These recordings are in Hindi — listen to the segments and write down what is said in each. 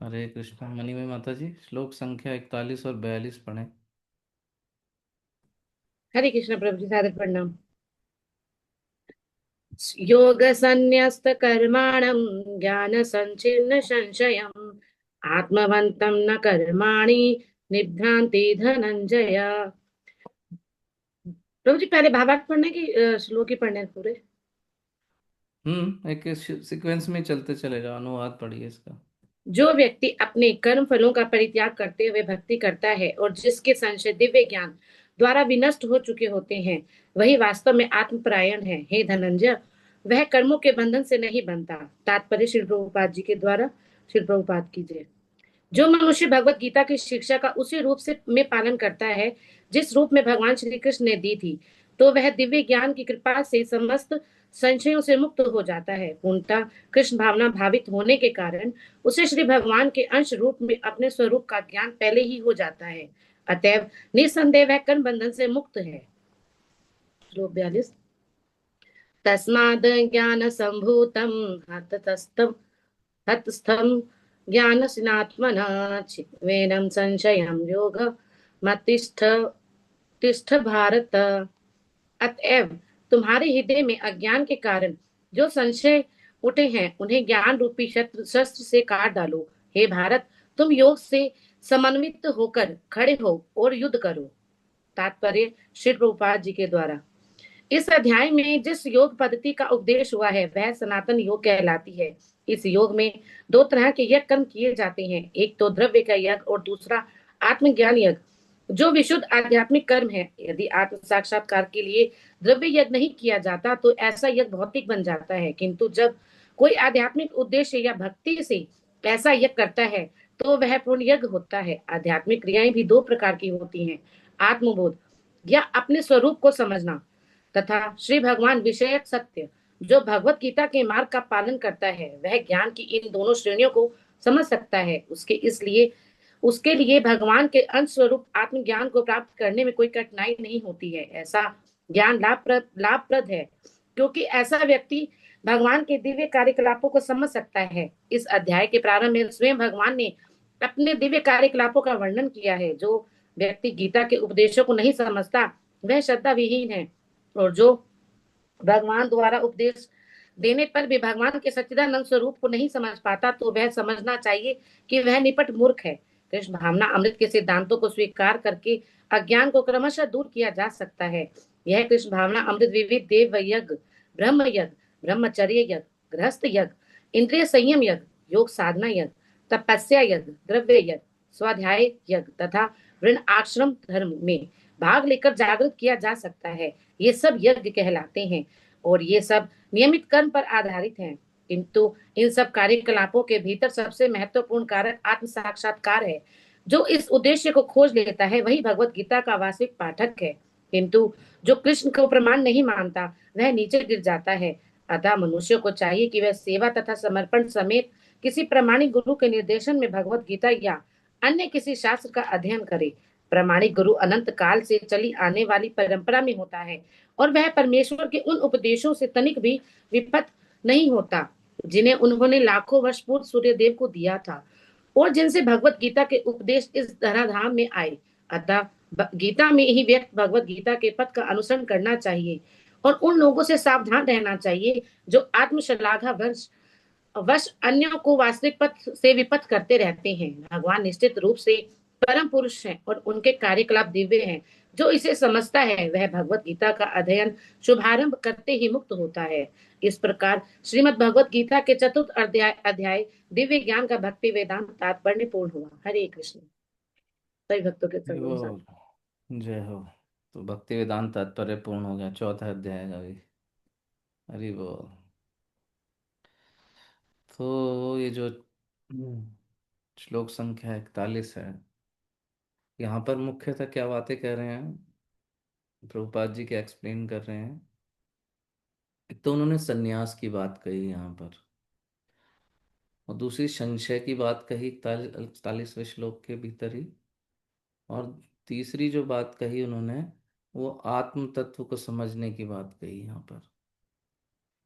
हरे कृष्णा। मणिमय माता जी, श्लोक संख्या 41 और 42 पढ़ें। हरे कृष्ण प्रभु जी, सादर प्रणाम। योग संन्यस्त कर्माणं ज्ञान संचिन्न संशयम् आत्मवन्तं न कर्माणि निभ्रांति धनंजय। प्रभु जी, पहले भावार्थ पढ़ने की श्लोक ही पढ़ने हैं पूरे। एक सीक्वेंस में चलते चलेगा। अनुवाद पढ़िए इसका। जो व्यक्ति अपने कर्म फलों का परित्याग करते हुए भक्ति करता है और जिसके संशय दिव्य ज्ञान द्वारा विनष्ट हो चुके होते हैं, वही वास्तव में आत्मपरायण है। हे धनंजय, वह कर्मों के बंधन से नहीं बनता। तात्पर्य श्री प्रभुपाद जी के द्वारा। श्री प्रभुपाद की जय। जो मनुष्य भगवत गीता की शिक्षा का उसी रूप से में पालन करता है जिस रूप में भगवान श्री कृष्ण ने दी थी, तो वह दिव्य ज्ञान की कृपा से समस्त संशयों से मुक्त हो जाता है। पूर्णतः कृष्ण भावना भावित होने के कारण उसे श्री भगवान के अंश रूप में अपने स्वरूप का ज्ञान पहले ही हो जाता है। अतएव निसंदेह वह कर्म बंधन से मुक्त है। श्लोक 42। तस्माद ज्ञान संभूतम हततस्तम हतस्थम ज्ञानसिनात्मना चित्वेनं संशयं योग मतिष्ठ तिष्ठ भारत। अतएव तुम्हारे हृदय में अज्ञान के कारण जो संशय उठे हैं, उन्हें ज्ञान रूपी शस्त्र शस्त्र से काट डालो। हे भारत, तुम योग से समन्वित होकर खड़े हो और युद्ध करो। तात्पर्य श्री प्रभुपाद जी के द्वारा। इस अध्याय में जिस योग पद्धति का उपदेश हुआ है वह सनातन योग कहलाती है। इस योग में दो तरह के यज्ञ कर्म किए जाते हैं, एक तो द्रव्य का यज्ञ और दूसरा आत्मज्ञान यज्ञ, जो विशुद्ध आध्यात्मिक कर्म है। यदि आत्म साक्षात्कार के लिए द्रव्य यज्ञ नहीं किया जाता तो ऐसा यज्ञ भौतिक बन जाता है, किंतु जब कोई आध्यात्मिक उद्देश्य या भक्ति से ऐसा यज्ञ करता है तो वह पूर्ण यज्ञ होता है। आध्यात्मिक क्रियाएं भी दो प्रकार की होती हैं, आत्मबोध या अपने स्वरूप को समझना, तथा श्री भगवान विषयक सत्य। जो भगवत गीता के मार्ग का पालन करता है वह ज्ञान की इन दोनों श्रेणियों को समझ सकता है। उसके लिए भगवान के अंश स्वरूप आत्मज्ञान को प्राप्त करने में कोई कठिनाई नहीं होती है। ऐसा ज्ञान लाभप्रद है, क्योंकि ऐसा व्यक्ति भगवान के दिव्य कार्यकलापों को समझ सकता है। इस अध्याय के प्रारंभ में स्वयं भगवान ने अपने दिव्य कार्यकलापों का वर्णन किया है। जो व्यक्ति गीता के उपदेशों को नहीं समझता वह श्रद्धा विहीन है, और जो भगवान द्वारा उपदेश देने पर भी भगवान के सच्चिदानंद स्वरूप को नहीं समझ पाता तो वह समझना चाहिए कि वह निपट मूर्ख है। कृष्ण भावना अमृत के सिद्धांतों को स्वीकार करके अज्ञान को क्रमशः दूर किया जा सकता है। यह कृष्ण भावना अमृत विविध देव यज्ञ, ब्रह्म यज्ञ, ब्रह्मचर्य यज्ञ, गृहस्थ यज्ञ, इंद्रिय संयम यज्ञ, योग साधना यज्ञ, तपस्या यज्ञ, द्रव्य यज्ञ, स्वाध्याय यज्ञ तथा वृण आश्रम धर्म में भाग लेकर जागृत किया जा सकता है। ये सब यज्ञ कहलाते हैं और ये सब नियमित कर्म पर आधारित हैं। किंतु इन सब कार्यकलापों के भीतर सबसे महत्वपूर्ण कारक आत्म साक्षात्कार है। जो इस उद्देश्य को खोज लेता है वही भगवत गीता का वास्तविक पाठक है, किंतु जो कृष्ण को प्रमाण नहीं मानता वह नीचे गिर जाता है। अतः मनुष्य को चाहिए कि वह सेवा तथा समर्पण समेत किसी प्रामाणिक गुरु के निर्देशन में भगवत गीता या अन्य किसी शास्त्र का अध्ययन करे। प्रामाणिक गुरु अनंत काल से चली आने वाली परंपरा में होता है और वह परमेश्वर के उन उपदेशों से तनिक भी विपत नहीं होता जिन्हें उन्होंने लाखों वर्ष पूर्व सूर्यदेव को दिया था और जिनसे भगवत गीता के उपदेश इस धराधाम में आए। अतः गीता में ही व्यक्त भगवत गीता के पथ का अनुसरण करना चाहिए और उन लोगों से सावधान रहना चाहिए जो आत्मश्लाघा वश वश अन्यों को वास्तविक पथ से विपथ करते रहते हैं। भगवान निश्चित रूप से परम पुरुष हैं और उनके कार्यकलाप दिव्य हैं। जो इसे समझता है वह भगवत गीता का अध्ययन शुभारंभ करते ही मुक्त होता है। इस प्रकार श्रीमद् भगवत गीता के चतुर्थ अध्याय दिव्य ज्ञान का भक्ति वेदांत तात्पर्य पूर्ण हुआ। हरे कृष्ण। सभी भक्तों के जय चरणों में हो। जय हो। तो भक्ति वेदांत तात्पर्य पूर्ण हो गया, चौथा अध्याय का भी। हरि बोल। तो ये जो श्लोक संख्या 41 है, यहाँ पर मुख्यतः क्या बातें कह रहे हैं, प्रभुपाद जी क्या एक्सप्लेन कर रहे हैं। एक तो उन्होंने सन्यास की बात कही यहाँ पर, और दूसरी संशय की बात कही 41वें श्लोक के भीतर ही, और तीसरी जो बात कही उन्होंने वो आत्म तत्व को समझने की बात कही यहाँ पर,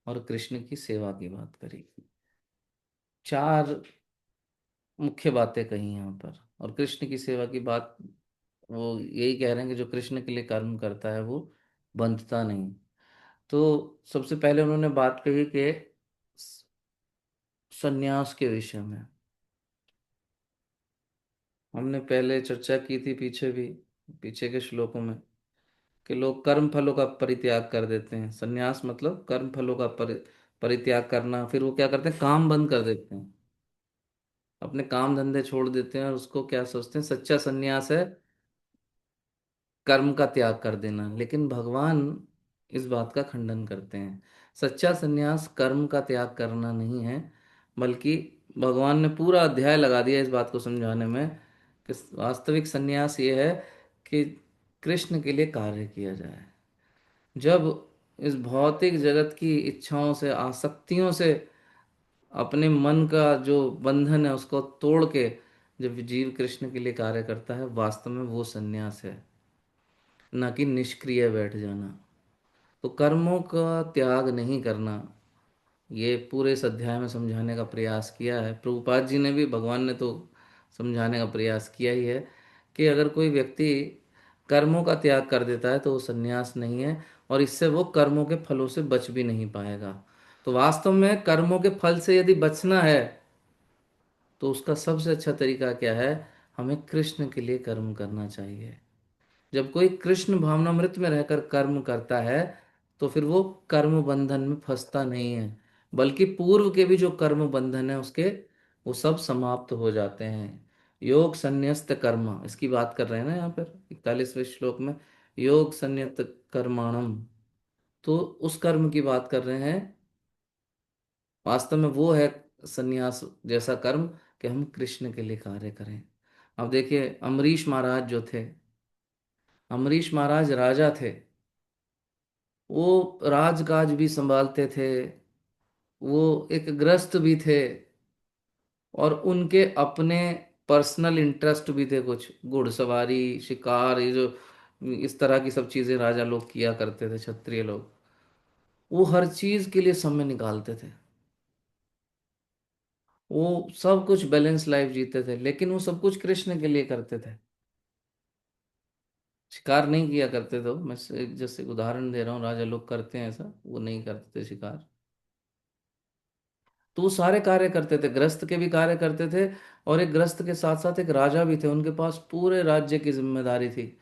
और कृष्ण की सेवा की बात करी। चार मुख्य बातें कही यहाँ पर। और कृष्ण की सेवा की बात, वो यही कह रहे हैं कि जो कृष्ण के लिए कर्म करता है वो बंधता नहीं। तो सबसे पहले उन्होंने बात कही कि सन्यास के विषय में हमने पहले चर्चा की थी, पीछे भी, पीछे के श्लोकों में, कि लोग कर्म फलों का परित्याग कर देते हैं। सन्यास मतलब कर्म फलों का परित्याग करना। फिर वो क्या करते हैं, काम बंद कर देते हैं, अपने काम धंधे छोड़ देते हैं, और उसको क्या सोचते हैं, सच्चा सन्यास है कर्म का त्याग कर देना। लेकिन भगवान इस बात का खंडन करते हैं। सच्चा सन्यास कर्म का त्याग करना नहीं है, बल्कि भगवान ने पूरा अध्याय लगा दिया इस बात को समझाने में कि वास्तविक सन्यास ये है कि कृष्ण के लिए कार्य किया जाए। जब इस भौतिक जगत की इच्छाओं से, आसक्तियों से, अपने मन का जो बंधन है उसको तोड़ के जब जीव कृष्ण के लिए कार्य करता है, वास्तव में वो सन्यास है, न कि निष्क्रिय बैठ जाना। तो कर्मों का त्याग नहीं करना, ये पूरे इस अध्याय में समझाने का प्रयास किया है प्रभुपाद जी ने भी। भगवान ने तो समझाने का प्रयास किया ही है कि अगर कोई व्यक्ति कर्मों का त्याग कर देता है तो वो सन्यास नहीं है, और इससे वो कर्मों के फलों से बच भी नहीं पाएगा। तो वास्तव में कर्मों के फल से यदि बचना है तो उसका सबसे अच्छा तरीका क्या है, हमें कृष्ण के लिए कर्म करना चाहिए। जब कोई कृष्ण भावनामृत में रहकर कर्म करता है तो फिर वो कर्म बंधन में फंसता नहीं है, बल्कि पूर्व के भी जो कर्म बंधन है उसके, वो सब समाप्त हो जाते हैं। योग संन्यस्त कर्म, इसकी बात कर रहे हैं ना यहाँ पर 41वें श्लोक में, योग संन्यस्त कर्माणम। तो उस कर्म की बात कर रहे हैं। वास्तव में वो है संन्यास जैसा कर्म, कि हम कृष्ण के लिए कार्य करें। अब देखिए अम्बरीश महाराज जो थे, अम्बरीश महाराज राजा थे, वो राजकाज भी संभालते थे, वो एक गृहस्थ भी थे, और उनके अपने पर्सनल इंटरेस्ट भी थे, कुछ घुड़सवारी, शिकार, ये जो इस तरह की सब चीजें राजा लोग किया करते थे, क्षत्रिय लोग, वो हर चीज के लिए समय निकालते थे। वो सब कुछ बैलेंस लाइफ जीते थे, लेकिन वो सब कुछ कृष्ण के लिए करते थे। शिकार नहीं किया करते थे वो। मैं जैसे उदाहरण दे रहा हूँ, राजा लोग करते हैं ऐसा, वो नहीं करते थे शिकार। तो वो सारे कार्य करते थे, गृहस्थ के भी कार्य करते थे, और एक गृहस्थ के साथ साथ एक राजा भी थे, उनके पास पूरे राज्य की जिम्मेदारी थी।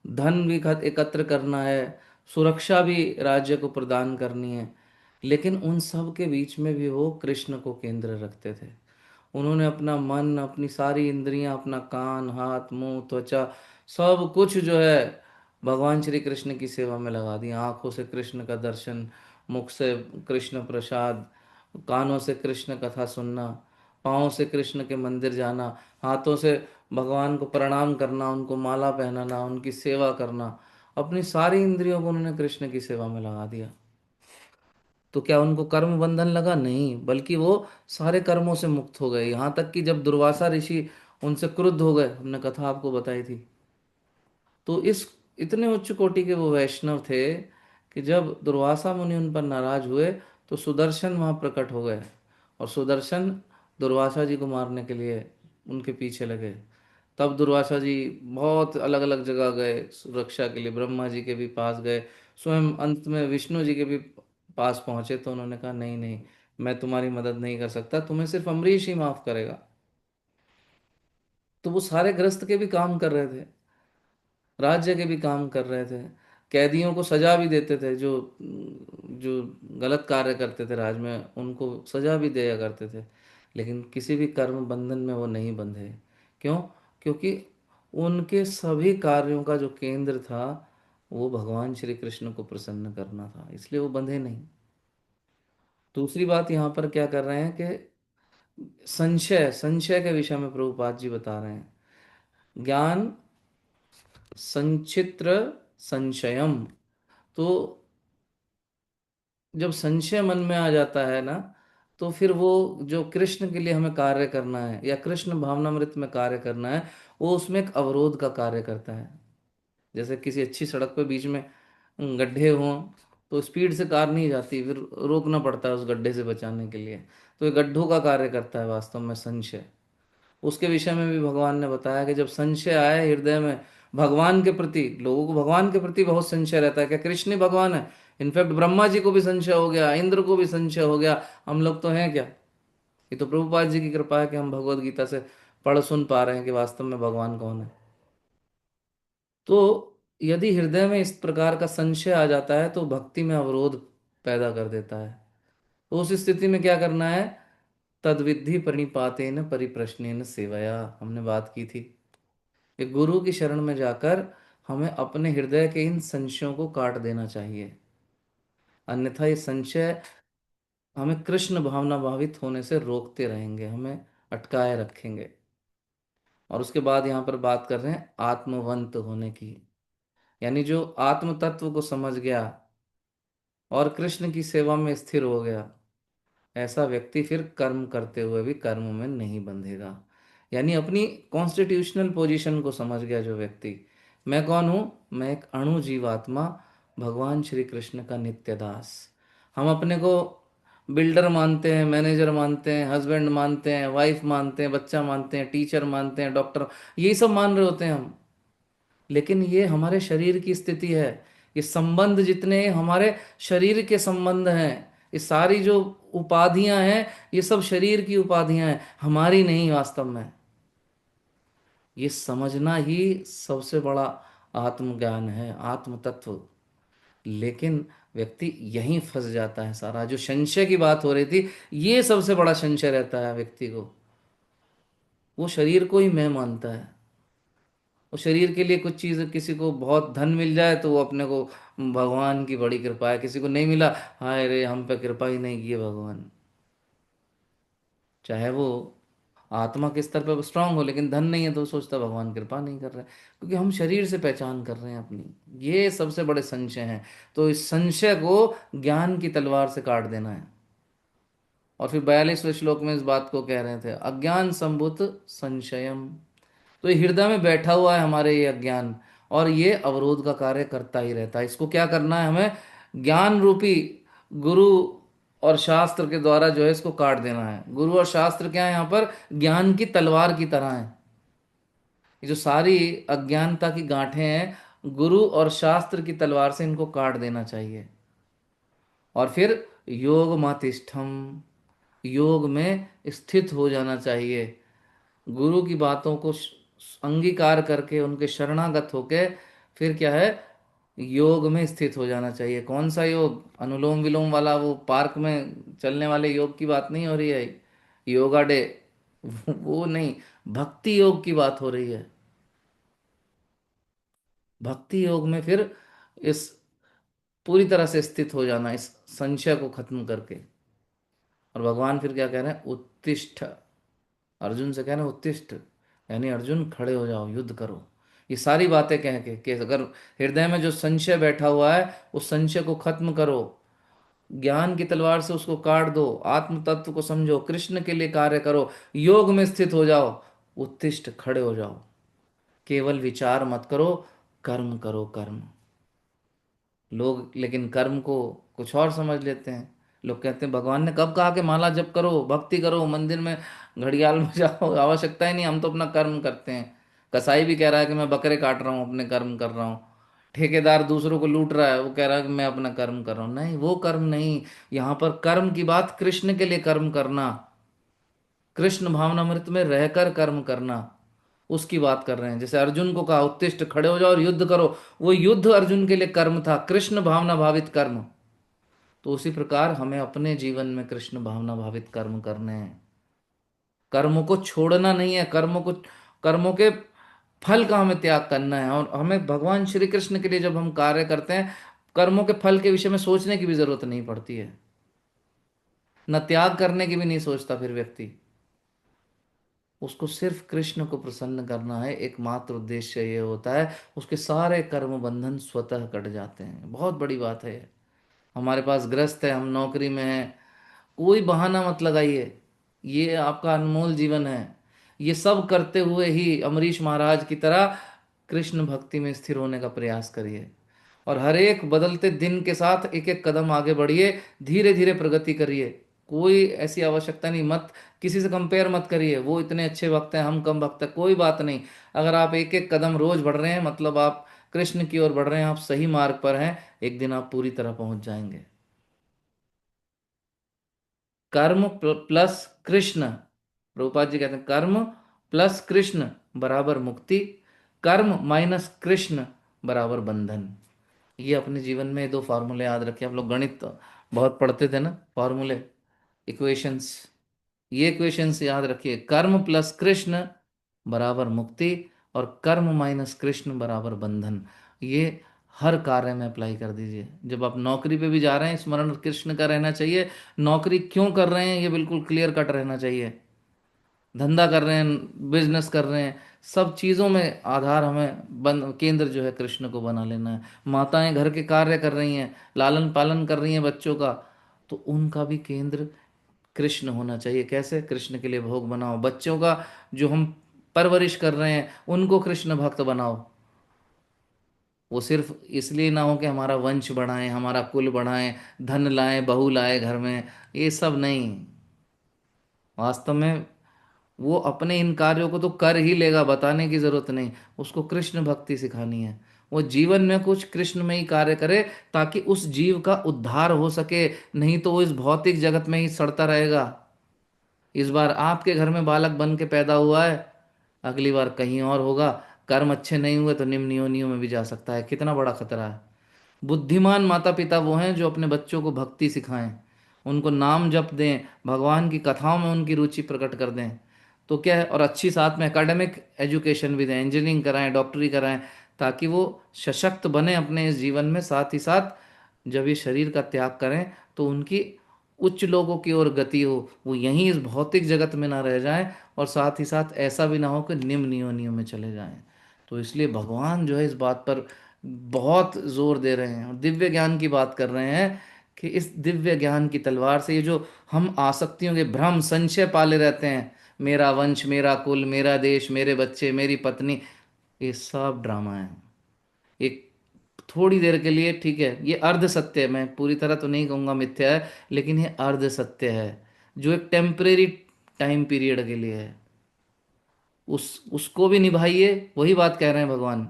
धन भी एकत्र करना है, सुरक्षा भी राज्य को प्रदान करनी है। लेकिन उन सब के बीच में भी वो कृष्ण को केंद्र रखते थे। उन्होंने अपना मन, अपनी सारी इंद्रियां, अपना कान, हाथ, मुंह, त्वचा, सब कुछ जो है भगवान श्री कृष्ण की सेवा में लगा दी। आंखों से कृष्ण का दर्शन, मुख से कृष्ण प्रसाद, कानों से कृष्ण कथा सुनना, पाँव से कृष्ण के मंदिर जाना, हाथों से भगवान को प्रणाम करना, उनको माला पहनाना, उनकी सेवा करना, अपनी सारी इंद्रियों को उन्होंने कृष्ण की सेवा में लगा दिया। तो क्या उनको कर्म बंधन लगा? नहीं, बल्कि वो सारे कर्मों से मुक्त हो गए। यहाँ तक कि जब दुर्वासा ऋषि उनसे क्रुद्ध हो गए, हमने कथा आपको बताई थी, तो इस इतने उच्च कोटि के वो वैष्णव थे कि जब दुर्वासा मुनि उन पर नाराज हुए तो सुदर्शन वहां प्रकट हो गए, और सुदर्शन दुर्वासा जी को मारने के लिए उनके पीछे लगे। तब दुर्वासा जी बहुत अलग अलग जगह गए सुरक्षा के लिए, ब्रह्मा जी के भी पास गए, स्वयं अंत में विष्णु जी के भी पास पहुंचे। तो उन्होंने कहा नहीं नहीं, मैं तुम्हारी मदद नहीं कर सकता, तुम्हें सिर्फ अम्बरीश ही माफ करेगा। तो वो सारे ग्रस्त के भी काम कर रहे थे, राज्य के भी काम कर रहे थे, कैदियों को सजा भी देते थे, जो जो गलत कार्य करते थे राज में उनको सजा भी दिया करते थे। लेकिन किसी भी कर्म बंधन में वो नहीं बंधे। क्यों? क्योंकि उनके सभी कार्यों का जो केंद्र था वो भगवान श्री कृष्ण को प्रसन्न करना था, इसलिए वो बंधे नहीं। दूसरी बात यहाँ पर क्या कर रहे हैं कि संशय, संशय के विषय में प्रभुपाद जी बता रहे हैं। ज्ञान संचित्र संशयम। तो जब संशय मन में आ जाता है ना, तो फिर वो जो कृष्ण के लिए हमें कार्य करना है या कृष्ण भावनामृत में कार्य करना है, वो उसमें एक अवरोध का कार्य करता है। जैसे किसी अच्छी सड़क पे बीच में गड्ढे हों तो स्पीड से कार नहीं जाती, फिर रोकना पड़ता है उस गड्ढे से बचाने के लिए। तो ये गड्ढों का कार्य करता है वास्तव में संशय। उसके विषय में भी भगवान ने बताया कि जब संशय आए हृदय में भगवान के प्रति, लोगों को भगवान के प्रति बहुत संशय रहता है, क्या कृष्ण ही भगवान है? इनफैक्ट ब्रह्मा जी को भी संशय हो गया, इंद्र को भी संशय हो गया, हम लोग तो हैं क्या? ये तो प्रभुपाद जी की कृपा है कि हम भगवत गीता से पढ़ सुन पा रहे हैं कि वास्तव में भगवान कौन है। तो यदि हृदय में इस प्रकार का संशय आ जाता है तो भक्ति में अवरोध पैदा कर देता है। तो उस स्थिति में क्या करना है? तद्विधि प्रणिपातेन परिप्रश्नेन सेवया, हमने बात की थी कि गुरु की शरण में जाकर हमें अपने हृदय के इन संशयों को काट देना चाहिए, अन्यथा ये संशय हमें कृष्ण भावना भावित होने से रोकते रहेंगे, हमें अटकाए रखेंगे। और उसके बाद यहाँ पर बात कर रहे हैं आत्मवंत होने की, यानी जो आत्म तत्व को समझ गया और कृष्ण की सेवा में स्थिर हो गया, ऐसा व्यक्ति फिर कर्म करते हुए भी कर्म में नहीं बंधेगा। यानी अपनी कॉन्स्टिट्यूशनल पोजीशन को समझ गया जो व्यक्ति, मैं कौन हूँ? मैं एक अणु जीवात्मा, भगवान श्री कृष्ण का नित्य दास। हम अपने को बिल्डर मानते हैं, मैनेजर मानते हैं, हस्बैंड मानते हैं, वाइफ मानते हैं, बच्चा मानते हैं, टीचर मानते हैं, डॉक्टर, यही सब मान रहे होते हैं हम। लेकिन ये हमारे शरीर की स्थिति है। ये संबंध जितने हमारे शरीर के संबंध हैं, ये सारी जो उपाधियां हैं, ये सब शरीर की उपाधियां हैं, हमारी नहीं वास्तव में। ये समझना ही सबसे बड़ा आत्मज्ञान है, आत्म तत्व। लेकिन व्यक्ति यहीं फंस जाता है। सारा जो संशय की बात हो रही थी, ये सबसे बड़ा संशय रहता है व्यक्ति को। वो शरीर को ही मैं मानता है। वो शरीर के लिए कुछ चीज़, किसी को बहुत धन मिल जाए तो वो अपने को भगवान की बड़ी कृपा है, किसी को नहीं मिला, हाय रे हम पे कृपा ही नहीं की है भगवान। चाहे वो आत्मा के स्तर पर स्ट्रांग हो, लेकिन धन नहीं है तो वो सोचता भगवान कृपा नहीं कर रहे, क्योंकि हम शरीर से पहचान कर रहे हैं अपनी। ये सबसे बड़े संशय हैं। तो इस संशय को ज्ञान की तलवार से काट देना है। और फिर 42वें श्लोक में इस बात को कह रहे थे, अज्ञान संभूत संशयम। तो ये हृदय में बैठा हुआ है हमारे ये अज्ञान, और ये अवरोध का कार्य करता ही रहता है। इसको क्या करना है? हमें ज्ञान रूपी गुरु और शास्त्र के द्वारा जो है इसको काट देना है। गुरु और शास्त्र क्या है यहाँ पर? ज्ञान की तलवार की तरह है। ये जो सारी अज्ञानता की गांठें हैं, गुरु और शास्त्र की तलवार से इनको काट देना चाहिए। और फिर योग मातिष्ठम, योग में स्थित हो जाना चाहिए। गुरु की बातों को अंगीकार करके उनके शरणागत होके फिर क्या है? योग में स्थित हो जाना चाहिए। कौन सा योग? अनुलोम विलोम वाला, वो पार्क में चलने वाले योग की बात नहीं हो रही है, योगा डे वो नहीं, भक्ति योग की बात हो रही है। भक्ति योग में फिर इस पूरी तरह से स्थित हो जाना, इस संशय को खत्म करके। और भगवान फिर क्या कह रहे हैं? उत्तिष्ठ, अर्जुन से कह रहे हैं उत्तिष्ठ, यानी अर्जुन खड़े हो जाओ, युद्ध करो। ये सारी बातें कह के कि अगर हृदय में जो संशय बैठा हुआ है उस संशय को खत्म करो, ज्ञान की तलवार से उसको काट दो, आत्म तत्व को समझो, कृष्ण के लिए कार्य करो, योग में स्थित हो जाओ, उत्तिष्ठ खड़े हो जाओ। केवल विचार मत करो, कर्म करो, कर्म। लोग लेकिन कर्म को कुछ और समझ लेते हैं। लोग कहते हैं भगवान ने कब कहा कि माला जप करो, भक्ति करो, मंदिर में घड़ियाल बजाओ, आवश्यकता ही नहीं, हम तो अपना कर्म करते हैं। कसाई भी कह रहा है कि मैं बकरे काट रहा हूँ, अपने कर्म कर रहा हूँ। ठेकेदार दूसरों को लूट रहा है, वो कह रहा है कि मैं अपना कर्म कर रहा हूँ। नहीं, वो कर्म नहीं। यहाँ पर कर्म की बात कृष्ण के लिए कर्म करना, कृष्ण भावनामृत में रहकर कर्म करना, उसकी बात कर रहे हैं। जैसे अर्जुन को कहा उत्तिष्ठ खड़े हो जाओ और युद्ध करो, वो युद्ध अर्जुन के लिए कर्म था, कृष्ण भावना भावित कर्म। तो उसी प्रकार हमें अपने जीवन में कृष्ण भावना भावित कर्म करने हैं। कर्मों को छोड़ना नहीं है, कर्मों के फल का हमें त्याग करना है। और हमें भगवान श्री कृष्ण के लिए जब हम कार्य करते हैं, कर्मों के फल के विषय में सोचने की भी जरूरत नहीं पड़ती है, न त्याग करने की भी नहीं सोचता फिर व्यक्ति। उसको सिर्फ कृष्ण को प्रसन्न करना है, एकमात्र उद्देश्य ये होता है। उसके सारे कर्म बंधन स्वतः कट जाते हैं। बहुत बड़ी बात है ये। हमारे पास ग्रस्त है, हम नौकरी में हैं, कोई बहाना मत लगाइए, ये आपका अनमोल जीवन है। ये सब करते हुए ही अमरीश महाराज की तरह कृष्ण भक्ति में स्थिर होने का प्रयास करिए। और हर एक बदलते दिन के साथ एक एक कदम आगे बढ़िए, धीरे धीरे प्रगति करिए। कोई ऐसी आवश्यकता नहीं, मत किसी से कंपेयर मत करिए, वो इतने अच्छे भक्त हैं हम कम भक्त हैं, कोई बात नहीं। अगर आप एक एक कदम रोज बढ़ रहे हैं, मतलब आप कृष्ण की ओर बढ़ रहे हैं, आप सही मार्ग पर हैं, एक दिन आप पूरी तरह पहुंच जाएंगे। कर्म प्लस कृष्ण, प्रभुपाद जी कहते हैं कर्म प्लस कृष्ण बराबर मुक्ति, कर्म माइनस कृष्ण बराबर बंधन। ये अपने जीवन में दो फार्मूले याद रखें। आप लोग गणित बहुत पढ़ते थे ना, फार्मूले, इक्वेशंस, ये इक्वेशंस याद रखिए, कर्म प्लस कृष्ण बराबर मुक्ति, और कर्म माइनस कृष्ण बराबर बंधन। ये हर कार्य में अप्लाई कर दीजिए। जब आप नौकरी पे भी जा रहे हैं, स्मरण कृष्ण का रहना चाहिए। नौकरी क्यों कर रहे हैं, ये बिल्कुल क्लियर कट रहना चाहिए। धंधा कर रहे हैं, बिजनेस कर रहे हैं, सब चीज़ों में आधार हमें केंद्र जो है कृष्ण को बना लेना है। माताएं घर के कार्य कर रही हैं, लालन पालन कर रही हैं बच्चों का, तो उनका भी केंद्र कृष्ण होना चाहिए। कैसे? कृष्ण के लिए भोग बनाओ। बच्चों का जो हम परवरिश कर रहे हैं, उनको कृष्ण भक्त बनाओ। वो सिर्फ इसलिए ना हो कि हमारा वंश बढ़ाएं, हमारा कुल बढ़ाएं, धन लाएं, बहू लाए घर में, ये सब नहीं। वास्तव में वो अपने इन कार्यों को तो कर ही लेगा, बताने की जरूरत नहीं। उसको कृष्ण भक्ति सिखानी है। वो जीवन में कुछ कृष्ण में ही कार्य करे, ताकि उस जीव का उद्धार हो सके। नहीं तो वो इस भौतिक जगत में ही सड़ता रहेगा। इस बार आपके घर में बालक बन के पैदा हुआ है, अगली बार कहीं और होगा। कर्म अच्छे नहीं हुए तो निम्न योनियों में भी जा सकता है। कितना बड़ा खतरा है। बुद्धिमान माता पिता वो हैं जो अपने बच्चों को भक्ति सिखाएं, उनको नाम जप दें, भगवान की कथाओं में उनकी रुचि प्रकट कर दें। तो क्या है, और अच्छी साथ में एकेडमिक एजुकेशन भी दें, इंजीनियरिंग कराएं, डॉक्टरी कराएं, ताकि वो सशक्त बने अपने इस जीवन में। साथ ही साथ जब ये शरीर का त्याग करें, तो उनकी उच्च लोगों की ओर गति हो, वो यहीं इस भौतिक जगत में ना रह जाएं, और साथ ही साथ ऐसा भी ना हो कि निम्न योनियों में चले जाएं। तो इसलिए भगवान जो है इस बात पर बहुत जोर दे रहे हैं, और दिव्य ज्ञान की बात कर रहे हैं कि इस दिव्य ज्ञान की तलवार से ये जो हम आसक्तियों के भ्रम संशय पाले रहते हैं, मेरा वंश, मेरा कुल, मेरा देश, मेरे बच्चे, मेरी पत्नी, ये सब ड्रामा है। एक थोड़ी देर के लिए ठीक है, ये अर्ध सत्य है, मैं पूरी तरह तो नहीं कहूँगा मिथ्या है, लेकिन ये अर्ध सत्य है, जो एक टेम्परेरी टाइम पीरियड के लिए है। उसको भी निभाइए। वही बात कह रहे हैं भगवान,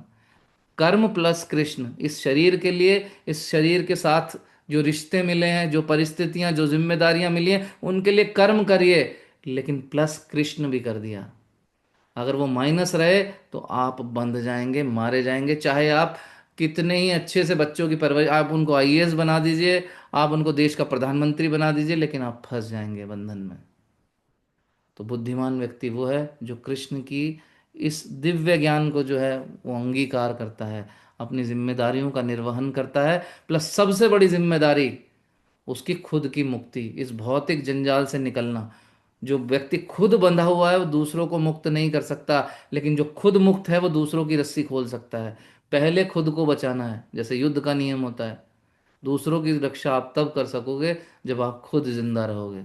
कर्म प्लस कृष्ण। इस शरीर के लिए, इस शरीर के साथ जो रिश्ते मिले हैं, जो परिस्थितियां, जो जिम्मेदारियां मिली हैं, उनके लिए कर्म करिए, लेकिन प्लस कृष्ण भी कर दिया। अगर वो माइनस रहे, तो आप बंध जाएंगे, मारे जाएंगे। चाहे आप कितने ही अच्छे से बच्चों की परवरिश, आप उनको आईएएस बना दीजिए, आप उनको देश का प्रधानमंत्री बना दीजिए, लेकिन आप फंस जाएंगे बंधन में। तो बुद्धिमान व्यक्ति वो है जो कृष्ण की इस दिव्य ज्ञान को जो है वो अंगीकार करता है, अपनी जिम्मेदारियों का निर्वहन करता है। प्लस सबसे बड़ी जिम्मेदारी उसकी खुद की मुक्ति, इस भौतिक जंजाल से निकलना। जो व्यक्ति खुद बंधा हुआ है वो दूसरों को मुक्त नहीं कर सकता, लेकिन जो खुद मुक्त है वो दूसरों की रस्सी खोल सकता है। पहले खुद को बचाना है, जैसे युद्ध का नियम होता है। दूसरों की रक्षा आप तब कर सकोगे जब आप खुद जिंदा रहोगे।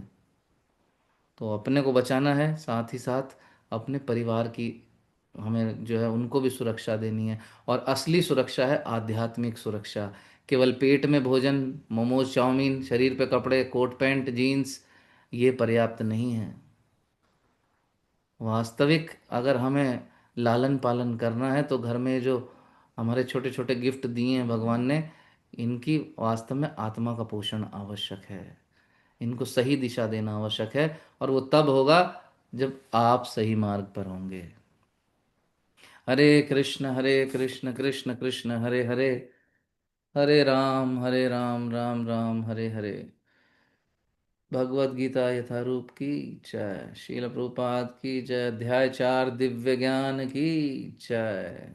तो अपने को बचाना है, साथ ही साथ अपने परिवार की हमें जो है उनको भी सुरक्षा देनी है। और असली सुरक्षा है आध्यात्मिक सुरक्षा। केवल पेट में भोजन, मोमोज, चाउमीन, शरीर पे कपड़े, कोट पैंट, जीन्स, ये पर्याप्त नहीं है। वास्तविक अगर हमें लालन पालन करना है, तो घर में जो हमारे छोटे छोटे गिफ्ट दिए हैं भगवान ने, इनकी वास्तव में आत्मा का पोषण आवश्यक है। इनको सही दिशा देना आवश्यक है, और वो तब होगा जब आप सही मार्ग पर होंगे। हरे कृष्ण कृष्ण कृष्ण हरे हरे, हरे राम राम राम हरे हरे। भगवत गीता यथारूप की जय, श्रील प्रभुपाद की जय, अध्याय 4 दिव्य ज्ञान की जय।